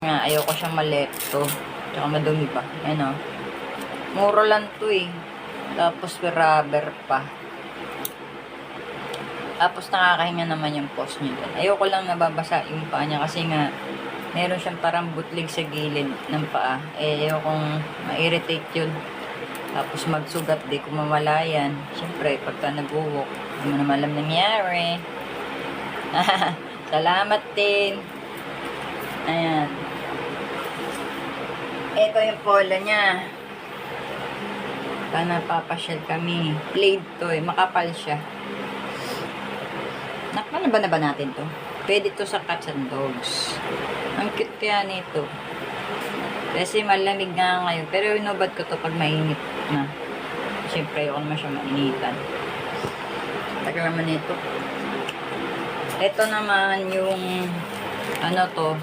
Nga, ayoko siyang malekto. Tsaka madumi pa. Ano. Mura lang to eh. Tapos rubber pa. Tapos nakakahinga naman yung post niya. Ayoko lang nababasa yung paa niya kasi nga meron siyang parang butlig sa gilid ng paa. Eh, ayokong ma-irritate yun. Tapos magsugat, di ko mamalayan. Siyempre, pagka nag-walk, hindi mo naman alam nangyari. Salamat din. Ayan. Ito yung polo niya. Sana papasyal kami. Plaid to eh. Makapal siya. Nakpan na ba natin to? Pwede to sa cats and dogs. Ang cute kaya nito. Kasi malamig nga ngayon. Pero inubad ko to pag mainit na. Siyempre, ayoko naman siya mainitan. Tagal naman ito. Ito naman yung ano to.